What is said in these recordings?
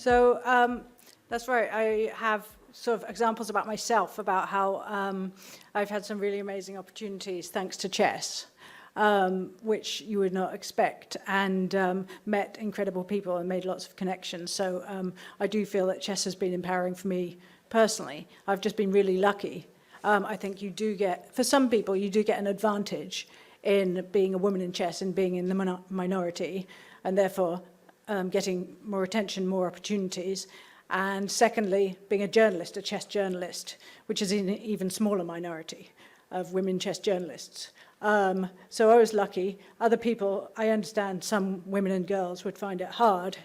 That's right. I have sort of examples about myself, about how I've had some really amazing opportunities thanks to chess, which you would not expect, and met incredible people and made lots of connections. So I do feel that chess has been empowering for me personally. I've just been really lucky. I think you do get, for some people, you do get an advantage in being a woman in chess and being in the minority, and therefore getting more attention, more opportunities. And secondly, being a journalist, a chess journalist, which is an even smaller minority of women chess journalists. So I was lucky. Other people, I understand some women and girls would find it hard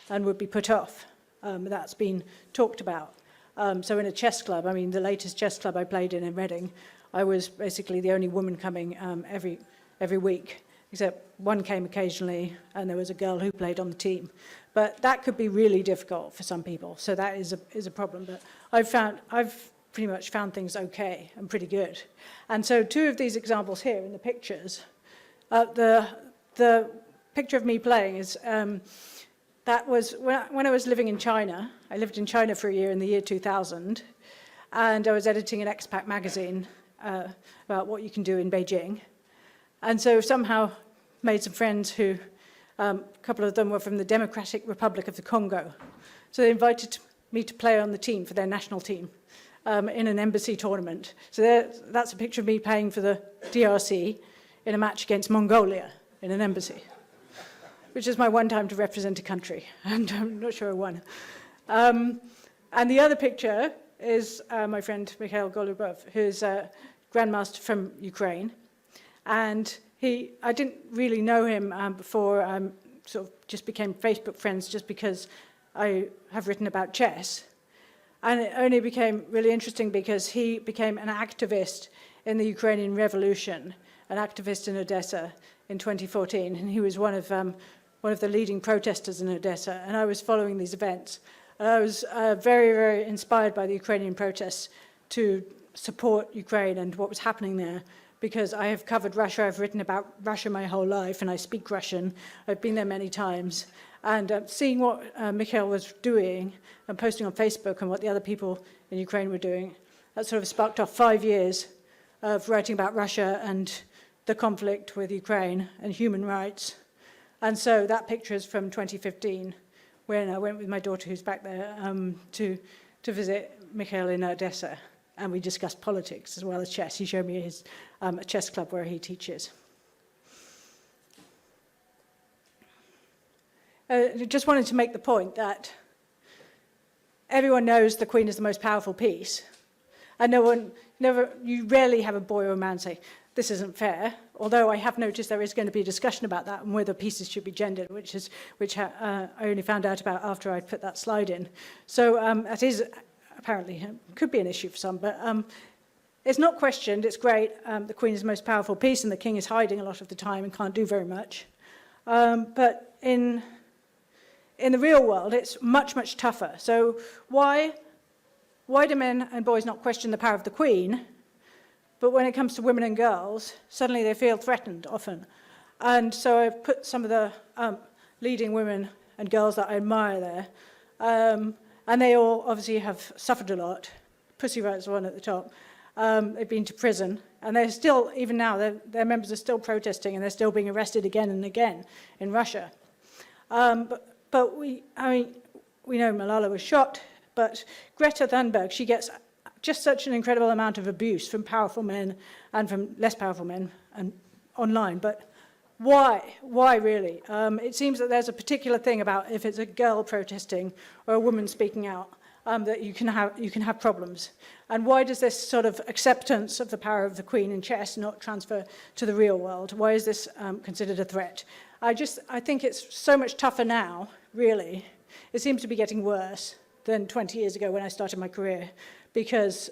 and would be put off. That's been talked about. So in a chess club, I mean, the latest chess club I played in Reading, I was basically the only woman coming every week, except one came occasionally, and there was a girl who played on the team. But that could be really difficult for some people, so that is a problem. But I've pretty much found things okay and pretty good. And so two of these examples here in the pictures, the picture of me playing is, that was when I was living in China. I lived in China for a year in the year 2000, and I was editing an expat magazine about what you can do in Beijing. And so somehow made some friends who, a couple of them were from the Democratic Republic of the Congo. So they invited me to play on the team, for their national team, in an embassy tournament. So that's a picture of me playing for the DRC in a match against Mongolia in an embassy, which is my one time to represent a country, and I'm not sure I won. And the other picture is my friend Mikhail Golubov, who's a grandmaster from Ukraine. And I didn't really know him before, sort of just became Facebook friends just because I have written about chess. And it only became really interesting because he became an activist in the Ukrainian Revolution, an activist in Odessa in 2014, and he was one of the leading protesters in Odessa, and I was following these events. And I was very, very inspired by the Ukrainian protests to support Ukraine and what was happening there, because I have covered Russia, I've written about Russia my whole life, and I speak Russian. I've been there many times. And seeing what Mikhail was doing and posting on Facebook and what the other people in Ukraine were doing, that sort of sparked off 5 years of writing about Russia and the conflict with Ukraine and human rights. And so that picture is from 2015, when I went with my daughter, who's back there, to visit Mikhail in Odessa. And we discussed politics as well as chess. He showed me his a chess club where he teaches. I just wanted to make the point that everyone knows the Queen is the most powerful piece. And you rarely have a boy or a man say, this isn't fair, although I have noticed there is going to be a discussion about that and whether pieces should be gendered, which I only found out about after I put that slide in. So that is apparently could be an issue for some, but it's not questioned. It's great. The Queen is the most powerful piece, and the King is hiding a lot of the time and can't do very much. But in the real world, it's much, much tougher. So why do men and boys not question the power of the Queen? But when it comes to women and girls, suddenly they feel threatened often. And so I've put some of the leading women and girls that I admire there. And they all obviously have suffered a lot. Pussy Riot's one at the top. They've been to prison. And they're still, even now, their members are still protesting, and they're still being arrested again and again in Russia. But we know Malala was shot, but Greta Thunberg, she gets just such an incredible amount of abuse from powerful men and from less powerful men and online. But why? Why really? It seems that there's a particular thing about if it's a girl protesting or a woman speaking out that you can have problems. And why does this sort of acceptance of the power of the Queen in chess not transfer to the real world? Why is this considered a threat? I think it's so much tougher now, really. It seems to be getting worse than 20 years ago when I started my career, because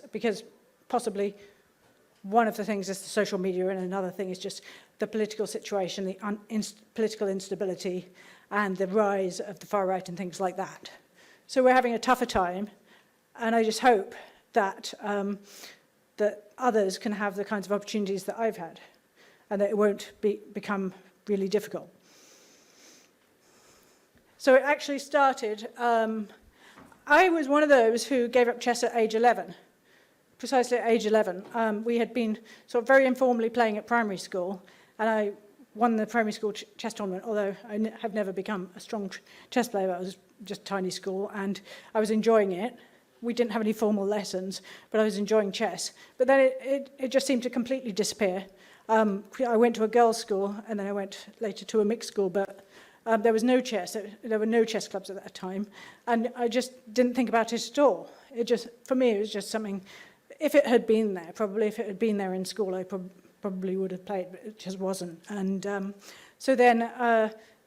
possibly one of the things is the social media, and another thing is just the political situation, the political instability, and the rise of the far right and things like that. So we're having a tougher time, and I just hope that that others can have the kinds of opportunities that I've had, and that it won't become really difficult. So it actually started, I was one of those who gave up chess at age 11, precisely at age 11. We had been sort of very informally playing at primary school, and I won the primary school chess tournament, although I have never become a strong chess player. I was just tiny school, and I was enjoying it. We didn't have any formal lessons, but I was enjoying chess. But then it just seemed to completely disappear. I went to a girls' school, and then I went later to a mixed school, but there was no chess. There were no chess clubs at that time, and I just didn't think about it at all. It just, for me, it was just something. If it had been there, probably if it had been there in school, I probably would have played, but it just wasn't. And so then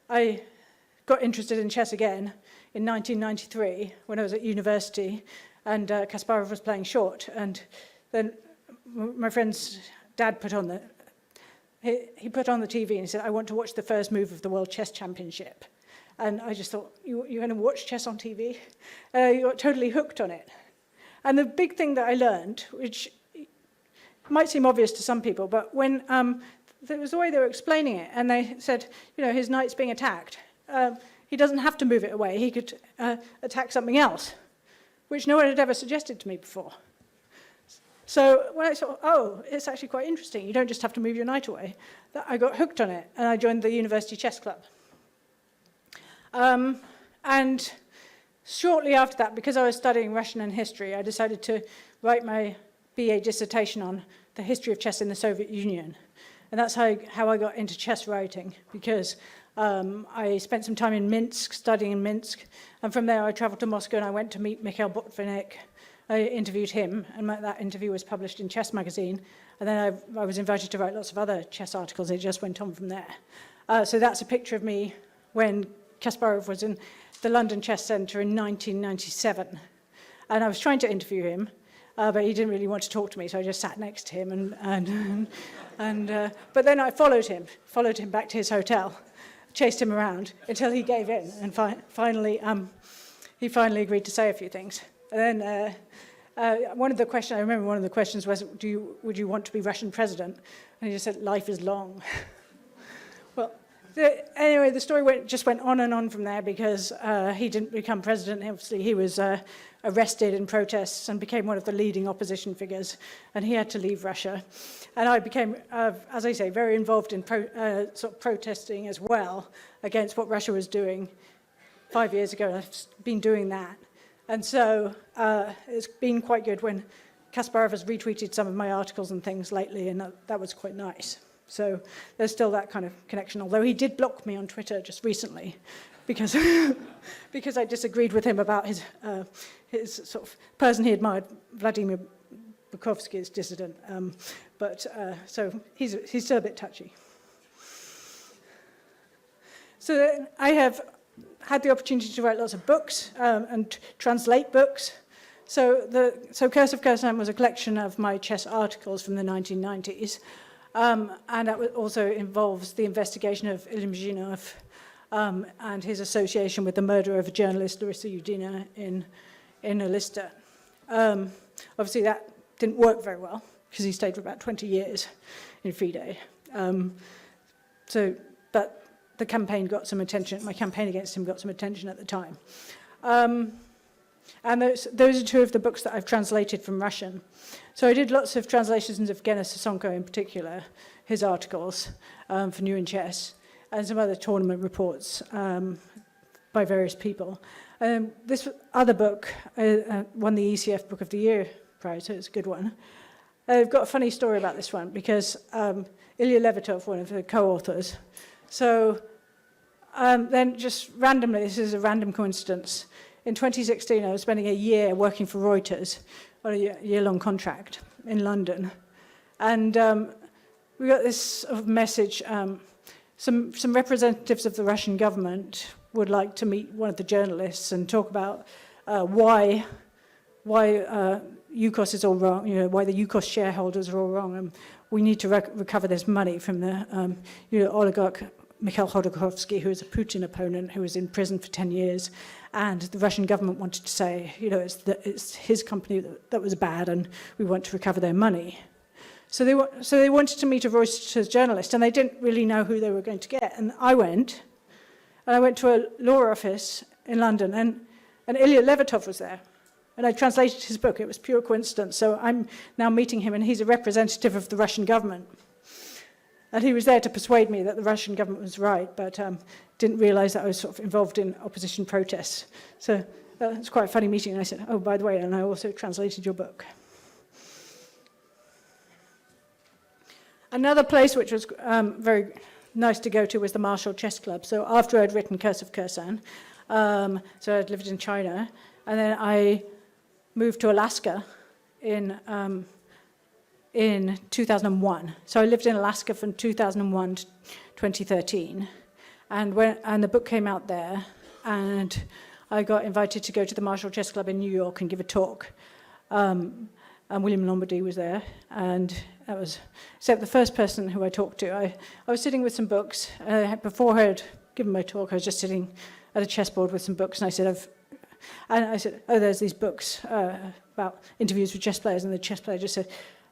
I got interested in chess again in 1993 when I was at university, and Kasparov was playing short, and then my friend's dad put on the TV and he said, "I want to watch the first move of the World Chess Championship." And I just thought, you're going to watch chess on TV? You got totally hooked on it. And the big thing that I learned, which might seem obvious to some people, but when there was the way they were explaining it, and they said, his knight's being attacked. He doesn't have to move it away. He could attack something else, which no one had ever suggested to me before. So when I saw, it's actually quite interesting. You don't just have to move your knight away. I got hooked on it, and I joined the University Chess Club. And shortly after that, because I was studying Russian and history, I decided to write my BA dissertation on the history of chess in the Soviet Union. And that's how I got into chess writing, because I spent some time in Minsk, studying in Minsk, and from there I traveled to Moscow and I went to meet Mikhail Botvinnik. I interviewed him, and that interview was published in Chess Magazine, and then I was invited to write lots of other chess articles. It just went on from there. So that's a picture of me when Kasparov was in the London Chess Centre in 1997. And I was trying to interview him, but he didn't really want to talk to me, so I just sat next to him. But then I followed him back to his hotel, chased him around until he gave in, and finally agreed to say a few things. And then I remember one of the questions was, would you want to be Russian president? And he just said, "Life is long." Well, anyway, the story just went on and on from there, because he didn't become president. Obviously, he was arrested in protests and became one of the leading opposition figures, and he had to leave Russia. And I became, as I say, very involved in sort of protesting as well against what Russia was doing 5 years ago. I've been doing that. And so it's been quite good when Kasparov has retweeted some of my articles and things lately, and that was quite nice. So there's still that kind of connection, although he did block me on Twitter just recently because because I disagreed with him about his sort of person he admired, Vladimir Bukovsky's dissident. So he's still a bit touchy. So I have had the opportunity to write lots of books and translate books. So Curse of Kursan was a collection of my chess articles from the 1990s. And that also involves the investigation of Ilim Zhinov and his association with the murder of a journalist, Larissa Yudina, in Elista. Obviously, that didn't work very well, because he stayed for about 20 years in FIDE. But the campaign got some attention. My campaign against him got some attention at the time. And those are two of the books that I've translated from Russian. So I did lots of translations of Genis Sosonko in particular, his articles for New in Chess, and some other tournament reports by various people. This other book won the ECF Book of the Year prize, so it's a good one. I've got a funny story about this one, because Ilya Levitov, one of the co-authors, so then just randomly, this is a random coincidence, in 2016 I was spending a year working for Reuters on a year-long contract in London, and we got this sort of message, some representatives of the Russian government would like to meet one of the journalists and talk about why UKOS is all wrong, why the UKOS shareholders are all wrong, and we need to recover this money from the oligarch Mikhail Khodorkovsky, who is a Putin opponent, who was in prison for 10 years, and the Russian government wanted to say, it's his company that was bad, and we want to recover their money. So they wanted to meet a Reuters journalist, and they didn't really know who they were going to get. And I went, And I went to a law office in London, and Ilya Levertov was there. And I translated his book. It was pure coincidence. So I'm now meeting him, and he's a representative of the Russian government. And he was there to persuade me that the Russian government was right, but didn't realize that I was sort of involved in opposition protests. So it's quite a funny meeting. And I said, oh, by the way, and I also translated your book. Another place which was very nice to go to was the Marshall Chess Club. So after I'd written Curse of Kherson, so I'd lived in China, and then I moved to Alaska in 2001. So I lived in Alaska from 2001 to 2013, and the book came out there, and I got invited to go to the Marshall Chess Club in New York and give a talk. And William Lombardy was there, and that was except the first person who I talked to. I was sitting with some books. Before I had given my talk, I was just sitting at a chessboard with some books, and I said, oh, there's these books about interviews with chess players, and the chess player just said,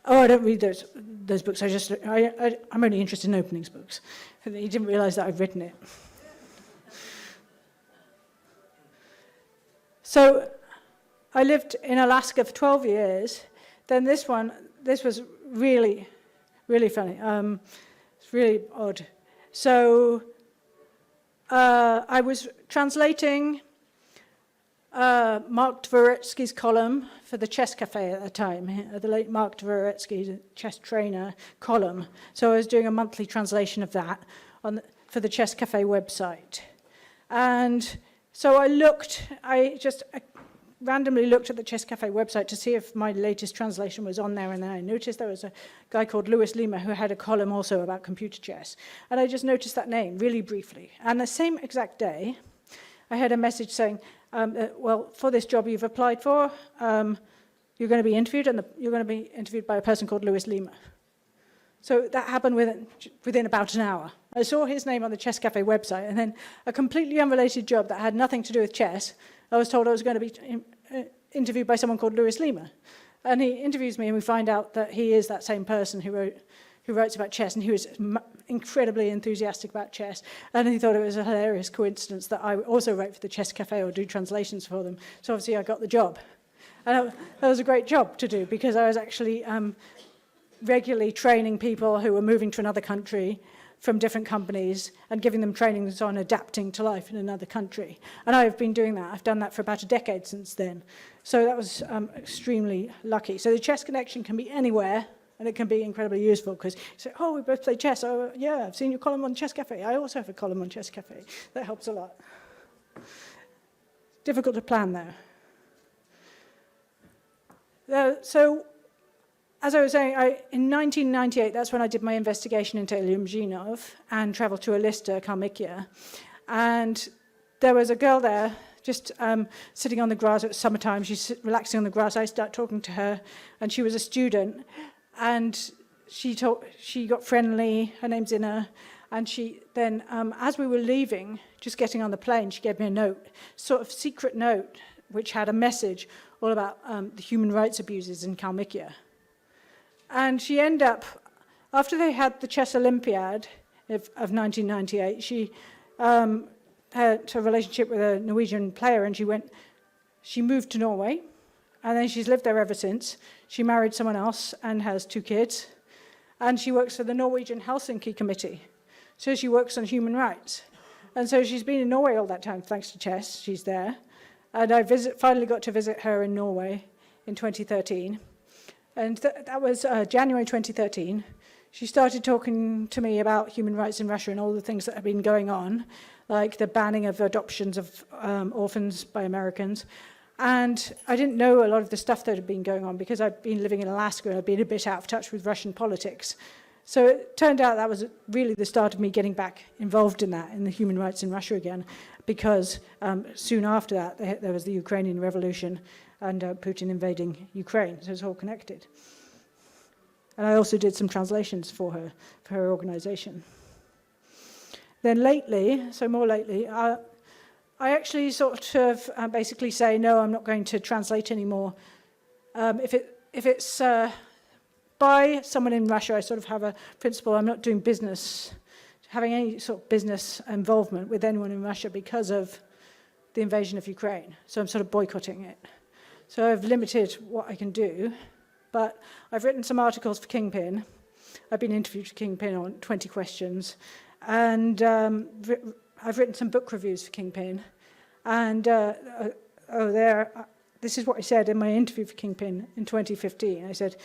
oh, I don't read those books. I'm only interested in openings books. And he didn't realize that I'd written it. So I lived in Alaska for 12 years. Then this was really, really funny. It's really odd. So I was translating Mark Dvoretsky's column for the Chess Cafe at the time, the late Mark Dvoretsky, chess trainer, column. So I was doing a monthly translation of that for the Chess Cafe website. And so I randomly looked at the Chess Cafe website to see if my latest translation was on there, and then I noticed there was a guy called Louis Lima who had a column also about computer chess. And I just noticed that name really briefly. And the same exact day, I had a message saying, well, for this job you've applied for, you're going to be interviewed, and you're going to be interviewed by a person called Louis Lima. So that happened within about an hour. I saw his name on the Chess Cafe website, and then a completely unrelated job that had nothing to do with chess, I was told I was going to be interviewed by someone called Louis Lima. And he interviews me, and we find out that he is that same person who writes about chess, and he was incredibly enthusiastic about chess. And he thought it was a hilarious coincidence that I also write for the Chess Cafe or do translations for them. So obviously I got the job. And that was a great job to do, because I was actually regularly training people who were moving to another country from different companies and giving them trainings on adapting to life in another country. And I've been doing that. I've done that for about a decade since then. So that was extremely lucky. So the Chess Connection can be anywhere, and it can be incredibly useful, because you say, oh, we both play chess. Oh, yeah, I've seen your column on Chess Cafe. I also have a column on Chess Cafe. That helps a lot. Difficult to plan, though. So, as I was saying, in 1998, that's when I did my investigation into Ilya Mzhinov and travelled to Elista, Kalmykia. And there was a girl there just sitting on the grass. It was summertime. She's relaxing on the grass. I started talking to her, and she was a student. And she got friendly. Her name's Inna. And she then, as we were leaving, just getting on the plane, she gave me a note, sort of secret note, which had a message all about the human rights abuses in Kalmykia. And she ended up, after they had the Chess Olympiad of 1998, she had a relationship with a Norwegian player, and she moved to Norway, and then she's lived there ever since. She married someone else and has 2 kids, and she works for the Norwegian Helsinki Committee. So she works on human rights. And so she's been in Norway all that time, thanks to chess. She's there. And I finally got to visit her in Norway in 2013. And that was January 2013. She started talking to me about human rights in Russia and all the things that have been going on, like the banning of adoptions of orphans by Americans. And I didn't know a lot of the stuff that had been going on, because I'd been living in Alaska and I'd been a bit out of touch with Russian politics. So it turned out that was really the start of me getting back involved in that, in the human rights in Russia again, because soon after that there was the Ukrainian Revolution and Putin invading Ukraine. So it's all connected. And I also did some translations for her organization. Then more lately, I actually sort of basically say, no, I'm not going to translate anymore. If it's by someone in Russia, I sort of have a principle. I'm not doing business having any sort of business involvement with anyone in Russia because of the invasion of Ukraine. So I'm sort of boycotting it. So I've limited what I can do, but I've written some articles for Kingpin. I've been interviewed for Kingpin on 20 questions, and I've written some book reviews for Kingpin. And this is what I said in my interview for Kingpin in 2015. I said,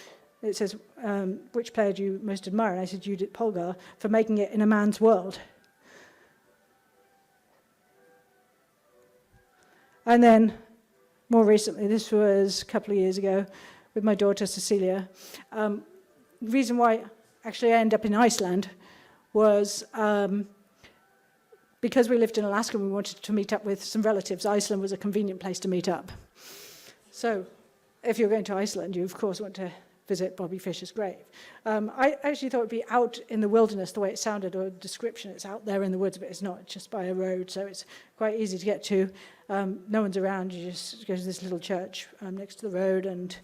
it says, which player do you most admire? And I said, Judith Polgar, for making it in a man's world. And then, more recently, this was a couple of years ago, with my daughter Cecilia. The reason why actually I ended up in Iceland was because we lived in Alaska and we wanted to meet up with some relatives. Iceland was a convenient place to meet up. So if you're going to Iceland, you of course want to visit Bobby Fischer's grave. I actually thought it would be out in the wilderness, the way it sounded, or a description. It's out there in the woods, but it's not. It's just by a road, so it's quite easy to get to. No one's around. You just go to this little church next to the road, and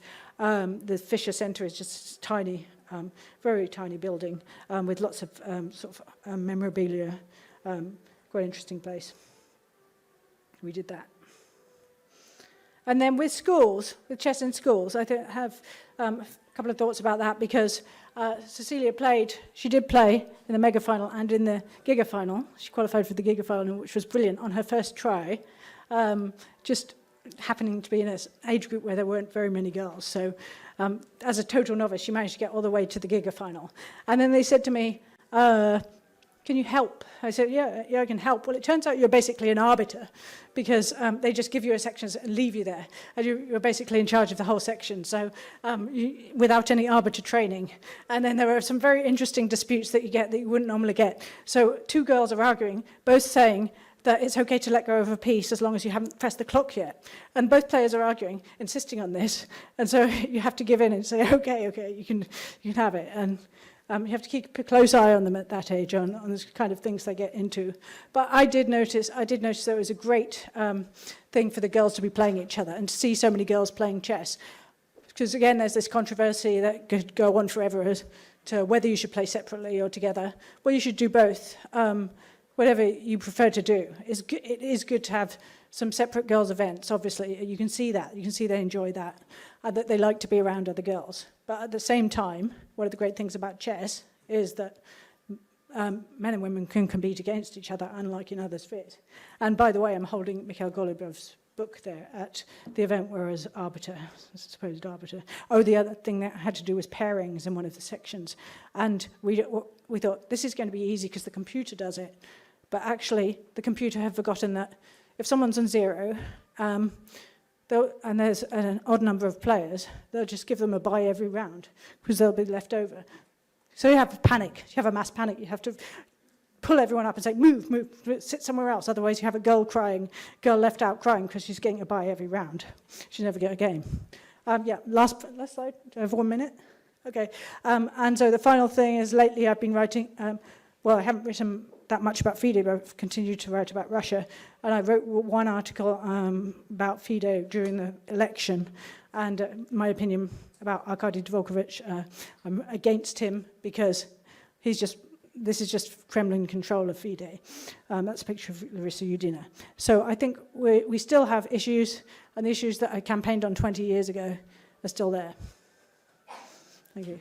the Fischer Centre is just a tiny, very tiny building with lots of sort of memorabilia. Quite interesting place. We did that. And then with schools, with chess in schools, I have a couple of thoughts about that, because Cecilia she did play in the mega final and in the giga final. She qualified for the giga final, which was brilliant on her first try, just happening to be in an age group where there weren't very many girls. So as a total novice, she managed to get all the way to the giga final. And then they said to me, can you help? I said, yeah, I can help. Well, it turns out you're basically an arbiter, because they just give you a section and leave you there. And you're basically in charge of the whole section, so without any arbiter training. And then there are some very interesting disputes that you get that you wouldn't normally get. So two girls are arguing, both saying that it's okay to let go of a piece as long as you haven't pressed the clock yet. And both players are arguing, insisting on this. And so you have to give in and say, okay, you can have it. And you have to keep a close eye on them at that age, on the kind of things they get into. But I did notice that it was a great thing for the girls to be playing each other and to see so many girls playing chess. Because again, there's this controversy that could go on forever as to whether you should play separately or together. Well, you should do both. Whatever you prefer to do. It is good to have some separate girls' events, obviously. You can see that. You can see they enjoy that, that they like to be around other girls. But at the same time, one of the great things about chess is that men and women can compete against each other, unlike in other spheres. And by the way, I'm holding Mikhail Golubov's book there at the event where as arbiter, supposed arbiter. Oh, the other thing that had to do was pairings in one of the sections. And we thought, this is going to be easy because the computer does it. But actually, the computer had forgotten that if someone's on 0, and there's an odd number of players, they'll just give them a bye every round because they'll be left over. So you have panic. You have a mass panic. You have to pull everyone up and say, move, sit somewhere else. Otherwise, you have a girl left out crying because she's getting a bye every round. She'll never get a game. Last slide. Do I have 1 minute? Okay. And so the final thing is, lately I've been writing, I haven't written that much about FIDE, but I've continued to write about Russia. And I wrote one article about FIDE during the election, and my opinion about Arkady Dvorkovich. I'm against him because this is just Kremlin control of FIDE. That's a picture of Larissa Yudina. So I think we still have issues, and the issues that I campaigned on 20 years ago are still there. Thank you.